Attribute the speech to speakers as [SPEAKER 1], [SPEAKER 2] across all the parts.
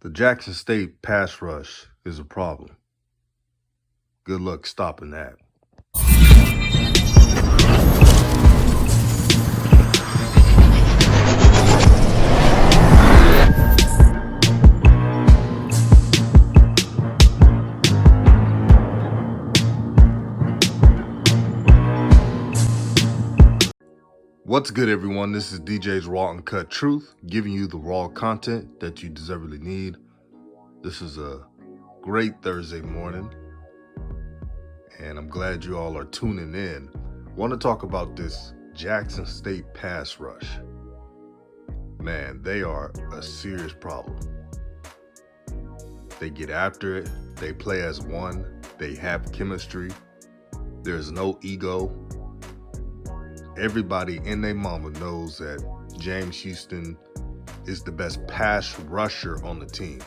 [SPEAKER 1] The Jackson State pass rush is a problem. Good luck stopping that. What's good, everyone? This is DJ's Raw and Cut Truth, giving you the raw content that you deservedly need. This is a great Thursday morning, and I'm glad you all are tuning in. I want to talk about this Jackson State pass rush. Man, they are a serious problem. They get after it. They play as one. They have chemistry. There's no ego. Everybody in their mama knows that James Houston is the best pass rusher on the team.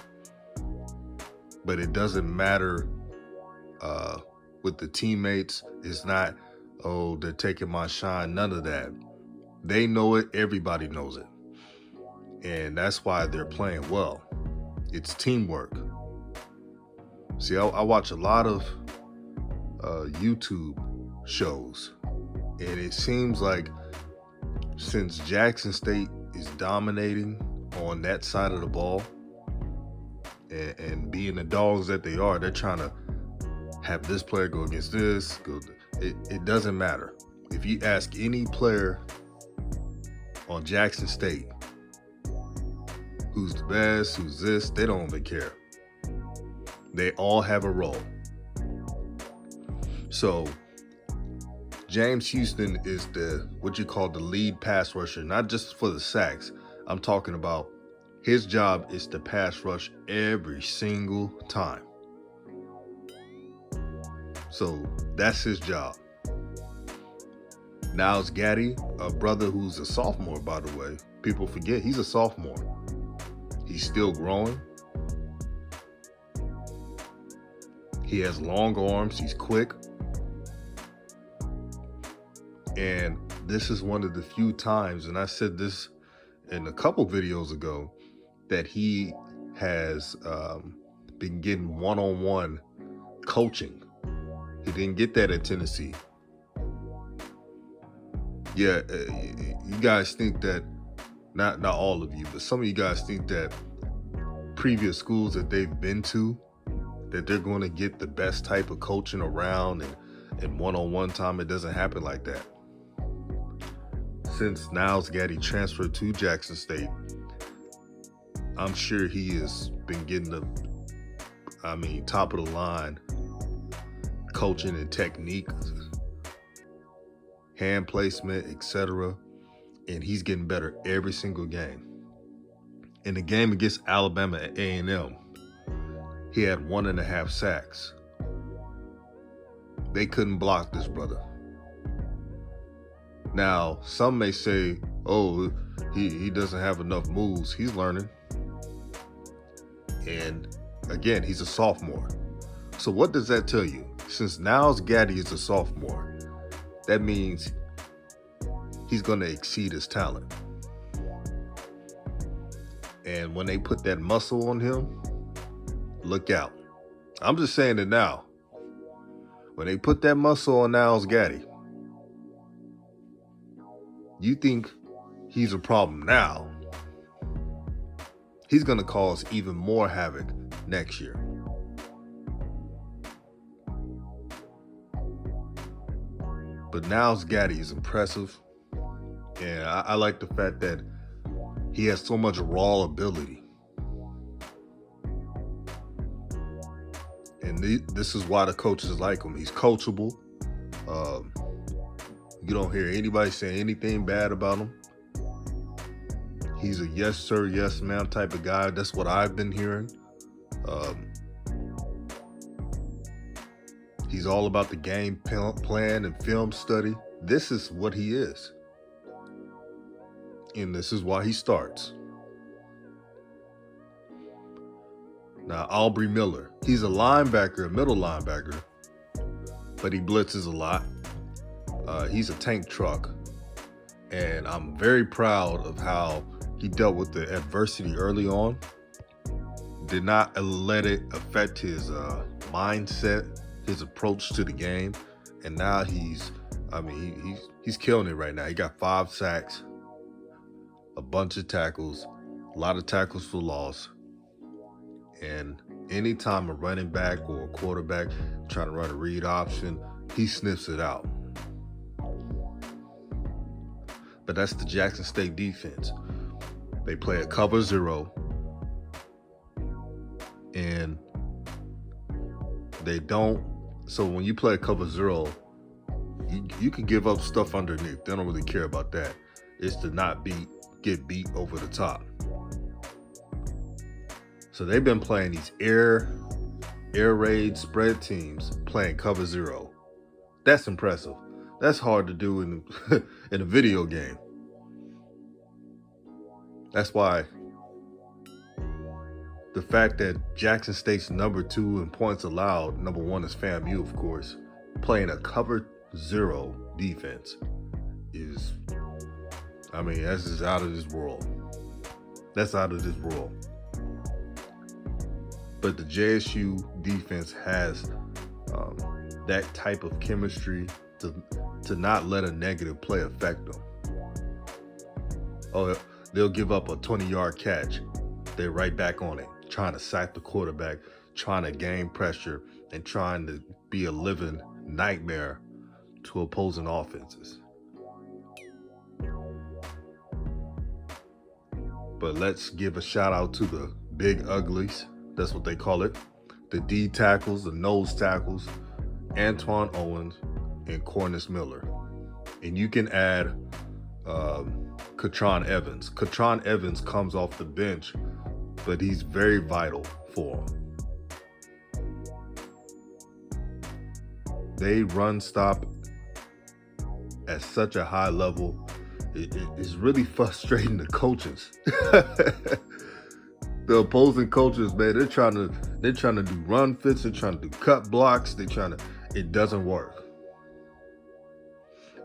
[SPEAKER 1] But it doesn't matter with the teammates. It's not, oh, they're taking my shine. None of that. They know it. Everybody knows it. And that's why they're playing well. It's teamwork. See, I watch a lot of YouTube shows. And it seems like since Jackson State is dominating on that side of the ball and being the dogs that they are, they're trying to have this player go against this. It doesn't matter. If you ask any player on Jackson State who's the best, who's this, they don't even care. They all have a role. So James Houston is what you call the lead pass rusher, not just for the sacks. I'm talking about his job is to pass rush every single time. So that's his job. Niles Gaddy, a brother who's a sophomore, by the way. People forget he's a sophomore. He's still growing. He has long arms. He's quick. And this is one of the few times, and I said this in a couple videos ago, that he has been getting one-on-one coaching. He didn't get that at Tennessee. Yeah, you guys think that, not all of you, but some of you guys think that previous schools that they've been to, that they're going to get the best type of coaching around and one-on-one time. It doesn't happen like that. Since Niles Gaddy transferred to Jackson State, I'm sure he has been getting top of the line coaching and technique, hand placement, etc. And he's getting better every single game. In the game against Alabama at A&M, he had 1.5 sacks. They couldn't block this brother. Now, some may say, oh, he doesn't have enough moves. He's learning. And again, he's a sophomore. So what does that tell you? Since Niles Gaddy is a sophomore, that means he's going to exceed his talent. And when they put that muscle on him, look out. I'm just saying it now. When they put that muscle on Niles Gaddy, you think he's a problem now, he's going to cause even more havoc next year. But Niles Gaddy is impressive. And I like the fact that he has so much raw ability. And this is why the coaches like him. He's coachable. You don't hear anybody saying anything bad about him. He's a yes sir, yes ma'am type of guy. That's what I've been hearing. He's all about the game plan and film study. This is what he is. And this is why he starts. Now, Aubry Miller, he's a linebacker, a middle linebacker, but he blitzes a lot. He's a tank truck, and I'm very proud of how he dealt with the adversity early on. did not let it affect his mindset, his approach to the game, and now he's killing it right now. He got 5 sacks, a bunch of tackles, a lot of tackles for loss, and anytime a running back or a quarterback trying to run a read option, he sniffs it out. But that's the Jackson State defense. They play a cover 0, and they don't. So when you play a cover 0, you can give up stuff underneath. They don't really care about that. It's to not get beat over the top. So they've been playing these air raid spread teams playing cover 0. That's impressive. That's hard to do in a video game. That's why the fact that Jackson State's number 2 in points allowed, number 1 is FAMU, of course, playing a cover 0 defense is, that's just out of this world. That's out of this world. But the JSU defense has that type of chemistry to not let a negative play affect them. Oh, they'll give up a 20-yard catch. They're right back on it, trying to sack the quarterback, trying to gain pressure, and trying to be a living nightmare to opposing offenses. But let's give a shout out to the big uglies. That's what they call it. The D tackles, the nose tackles, Antoine Owens and Cornice Miller. And you can add Katron Evans. Katron Evans comes off the bench, but he's very vital for them. They run stop at such a high level. It's really frustrating the coaches. The opposing coaches, man, they're trying to do run fits, they're trying to do cut blocks, it doesn't work.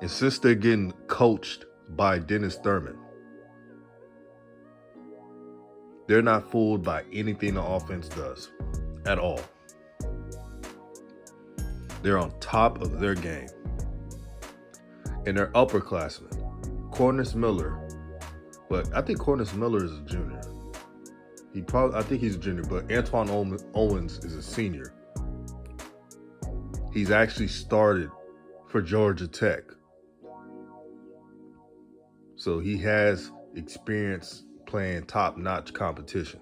[SPEAKER 1] And since they're getting coached by Dennis Thurman, they're not fooled by anything the offense does at all. They're on top of their game. And they're upperclassmen. Cornice Miller, but I think Cornice Miller is a junior. I think he's a junior, but Antoine Owens is a senior. He's actually started for Georgia Tech. So he has experience playing top-notch competition.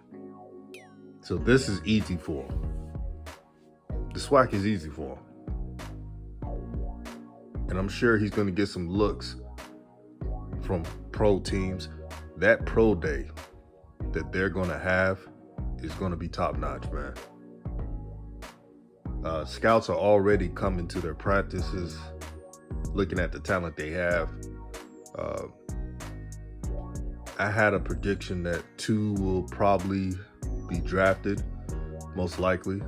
[SPEAKER 1] So this is easy for him. The Swac is easy for him. And I'm sure he's going to get some looks from pro teams. That pro day that they're going to have is going to be top-notch, man. Scouts are already coming to their practices, looking at the talent they have. I had a prediction that 2 will probably be drafted, most likely.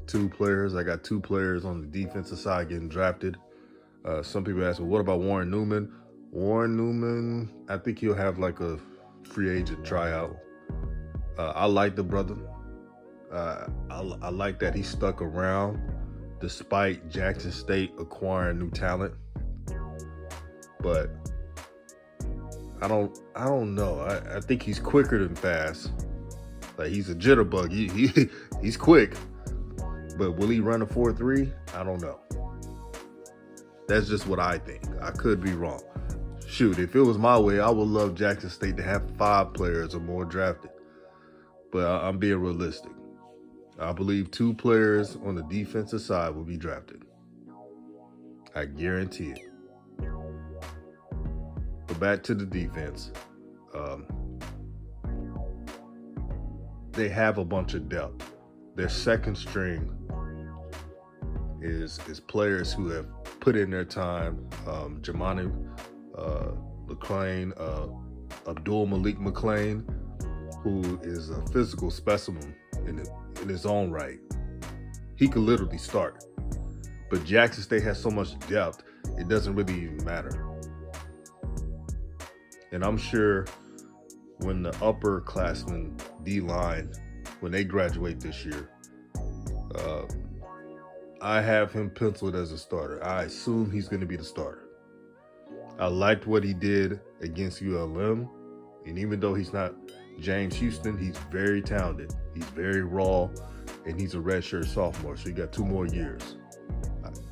[SPEAKER 1] 2 players. I got 2 players on the defensive side getting drafted. Some people ask, well, what about Warren Newman? Warren Newman, I think he'll have like a free agent tryout. I like the brother. I like that he stuck around despite Jackson State acquiring new talent. But I don't know. I think he's quicker than fast. Like, he's a jitterbug. He's quick. But will he run a 4.3? I don't know. That's just what I think. I could be wrong. Shoot, if it was my way, I would love Jackson State to have 5 players or more drafted. But I'm being realistic. I believe 2 players on the defensive side will be drafted. I guarantee it. But back to the defense. They have a bunch of depth. Their second string is players who have put in their time. Jamani McClain, Abdul Malik McClain, who is a physical specimen in his own right. He could literally start. But Jackson State has so much depth, it doesn't really even matter. And I'm sure when the upperclassmen D-line, when they graduate this year. I have him penciled as a starter. I assume he's going to be the starter. I liked what he did against ULM. And even though he's not James Houston, he's very talented. He's very raw, and he's a redshirt sophomore, so he got 2 more years.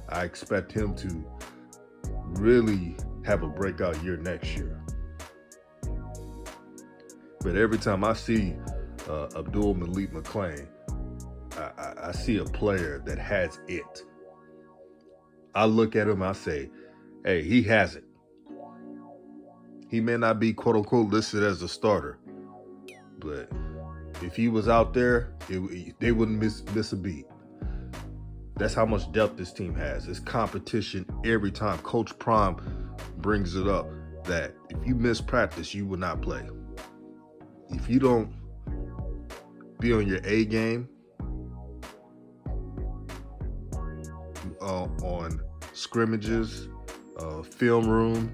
[SPEAKER 1] I expect him to really have a breakout year next year. But every time I see Abdul Malik McClain, I see a player that has it. I look at him, I say, hey, he has it. He may not be quote unquote listed as a starter, but if he was out there, they wouldn't miss a beat. That's how much depth this team has. It's competition every time. Coach Prime brings it up that if you miss practice, you will not play. If you don't be on your A game, on scrimmages, film room,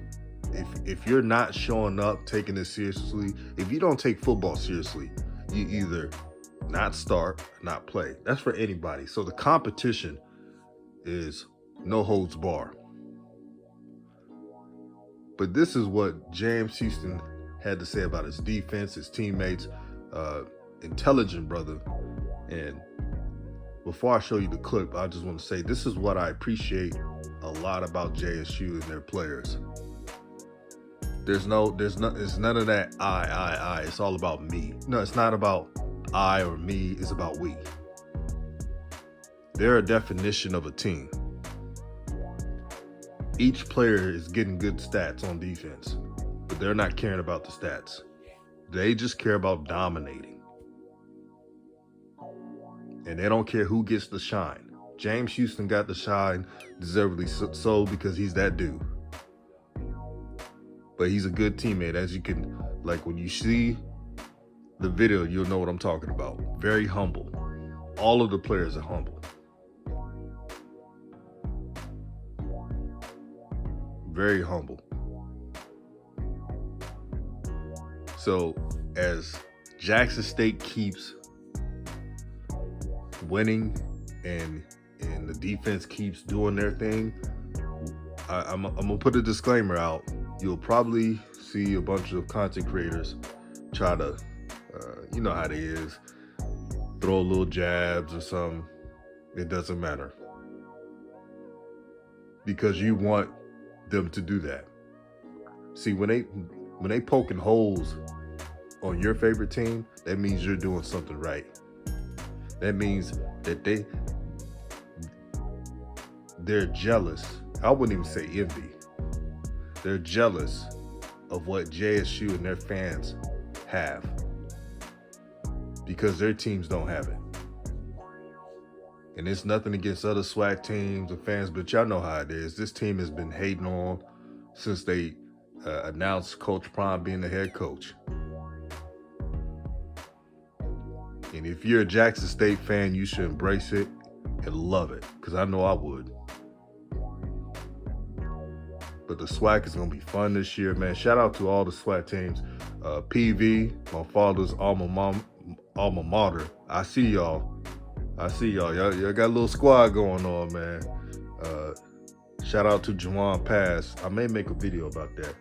[SPEAKER 1] if you're not showing up, taking it seriously, if you don't take football seriously, you either not start, not play. That's for anybody. So the competition is no holds bar. But this is what James Houston had to say about his defense, his teammates, intelligent brother. And before I show you the clip, I just want to say this is what I appreciate a lot about JSU and their players. It's none of that I. It's all about me. No, it's not about I or me. It's about we. They're a definition of a team. Each player is getting good stats on defense, but they're not caring about the stats. They just care about dominating. And they don't care who gets the shine. James Houston got the shine, deservedly so, because he's that dude. But he's a good teammate, as you can, like when you see the video, you'll know what I'm talking about. Very humble. All of the players are humble. Very humble. So as Jackson State keeps winning and the defense keeps doing their thing, I'm gonna put a disclaimer out. You'll probably see a bunch of content creators try to, you know how it is, throw little jabs or something. It doesn't matter. Because you want them to do that. See, when they poking holes on your favorite team, that means you're doing something right. That means that they're jealous. I wouldn't even say envy. They're jealous of what JSU and their fans have because their teams don't have it. And it's nothing against other Swac teams or fans, but y'all know how it is. This team has been hating on since they announced Coach Prime being the head coach. And if you're a Jackson State fan, you should embrace it and love it, because I know I would. But the Swac is going to be fun this year, man. Shout out to all the Swac teams. PV, my father's alma mater. I see y'all. Y'all got a little squad going on, man. Shout out to Juwan Pass. I may make a video about that.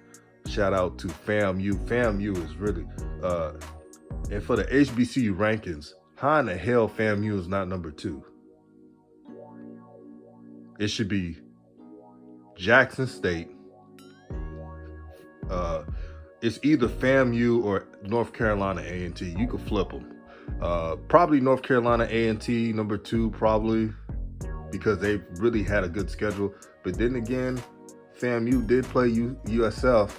[SPEAKER 1] Shout out to FAMU. FAMU is really... and for the HBCU rankings, how in the hell FAMU is not number 2? It should be Jackson State. It's either FAMU or North Carolina A&T. You could flip them. Probably North Carolina A&T number 2, probably, because they really had a good schedule. But then again, FAMU did play USF.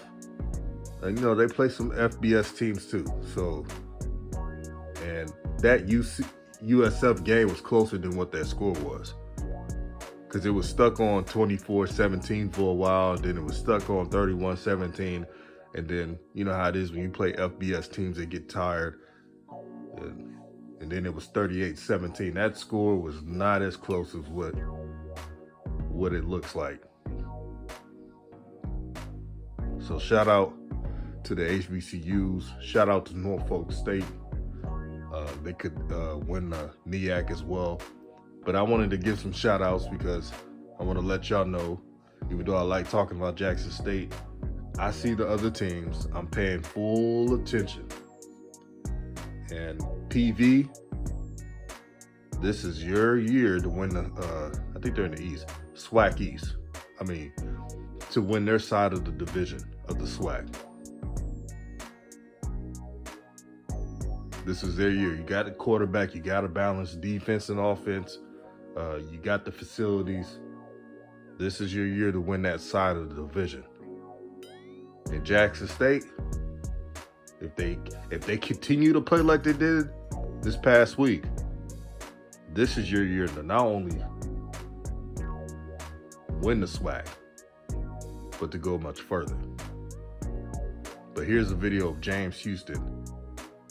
[SPEAKER 1] And, you know, they play some FBS teams too. So, and that USF game was closer than what that score was, because it was stuck on 24-17 for a while, and then it was stuck on 31-17, and then you know how it is when you play FBS teams, they get tired, and then it was 38-17. That score was not as close as what it looks like. So shout out to the HBCUs, shout out to Norfolk State. They could win the NEAC as well. But I wanted to give some shout outs because I want to let y'all know, even though I like talking about Jackson State, I see the other teams. I'm paying full attention. And PV, this is your year to win the, I think they're in the East, Swac East. I mean, to win their side of the division of the Swac. This is their year. You got a quarterback, you got a balanced defense and offense, you got the facilities. This is your year to win that side of the division. And Jackson State, if they continue to play like they did this past week, this is your year to not only win the Swac, but to go much further. But here's a video of James Houston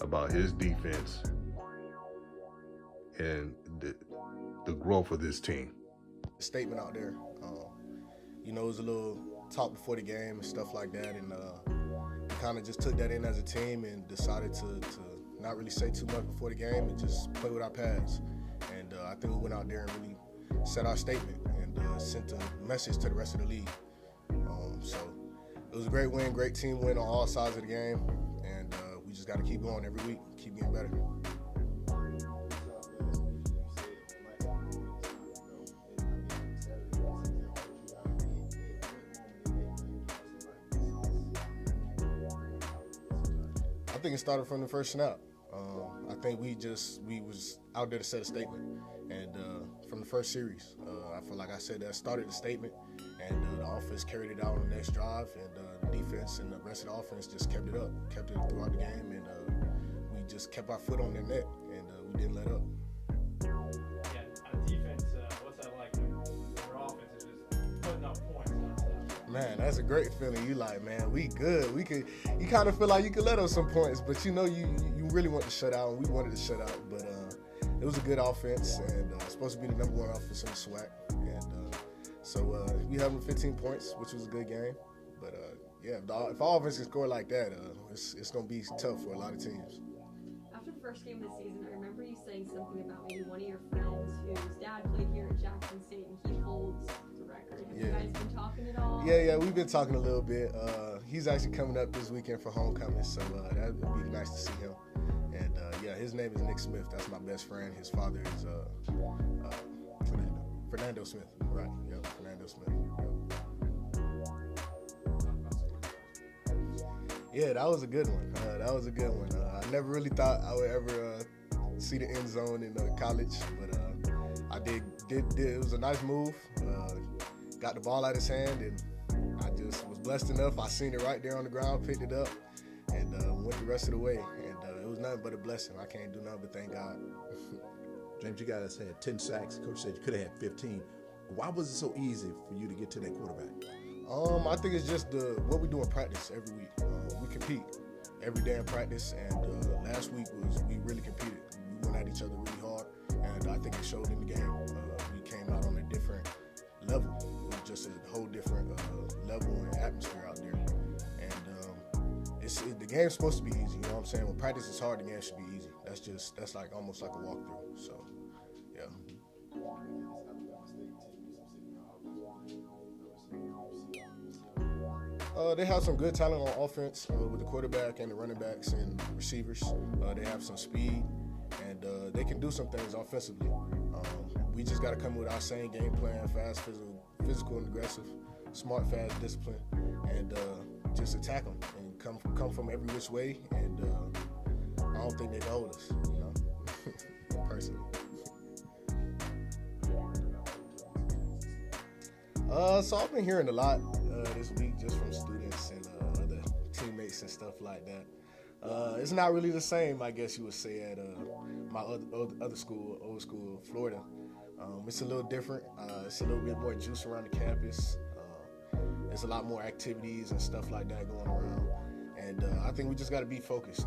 [SPEAKER 1] about his defense and the growth of this team.
[SPEAKER 2] Statement out there, you know, it was a little talk before the game and stuff like that, and we kind of just took that in as a team and decided to not really say too much before the game and just play with our pads. And I think we went out there and really set our statement and sent a message to the rest of the league. So it was a great win, great team win on all sides of the game, and we just got to keep going every week, keep getting better. I think it started from the first snap. I think we was out there to set a statement, and from the first series, I feel like I said that started the statement, and the offense carried it out on the next drive, and the defense and the rest of the offense just kept it up, kept it throughout the game, and we just kept our foot on their neck, and we didn't let up.
[SPEAKER 3] Yeah, on defense, what's that like when your offense is just putting up points?
[SPEAKER 2] Man, that's a great feeling. You like, man, we good. We could. You kind of feel like you could let up some points, but you know, you really want to shut out, and we wanted to shut out. But it was a good offense, and supposed to be the #1 offense in the Swac. And so we having 15 points, which was a good game. But yeah, if our offense can score like that, it's gonna be tough for a lot of teams.
[SPEAKER 4] After the first game of the season, I remember you saying something about maybe one of your friends whose dad played here at Jackson State, and he holds the record. Have you guys been talking at all?
[SPEAKER 2] Yeah, we've been talking a little bit. He's actually coming up this weekend for homecoming, so that would be nice to see him. And yeah, his name is Nick Smith. That's my best friend. His father is Fernando Smith. Right, yep, Fernando Smith. Yep. Yeah, that was a good one. I never really thought I would ever see the end zone in college, but I did. It was a nice move. Got the ball out of his hand, and I just was blessed enough. I seen it right there on the ground, picked it up, and went the rest of the way. And it was nothing but a blessing. I can't do nothing but thank God.
[SPEAKER 5] James, you guys had 10 sacks. Coach said you could have had 15. Why was it so easy for you to get to that quarterback?
[SPEAKER 2] I think it's just what we do in practice every week. We compete every day in practice, and last week we really competed. We went at each other really hard, and I think it showed in the game. We came out on a different level. It was just a whole different level and atmosphere out there. And the game's supposed to be easy, you know what I'm saying? When practice is hard, the game should be easy. That's like almost like a walkthrough. So, yeah. They have some good talent on offense with the quarterback and the running backs and receivers. They have some speed, and they can do some things offensively. We just got to come with our same game plan: fast, physical and aggressive, smart, fast, discipline, and just attack them and come from every which way. And I don't think they can hold us, you know, personally. So I've been hearing a lot this week just from students and other teammates and stuff like that. It's not really the same, I guess you would say, at my other school, old school, Florida. It's a little different. It's a little bit more juice around the campus. There's a lot more activities and stuff like that going around. And I think we just got to be focused.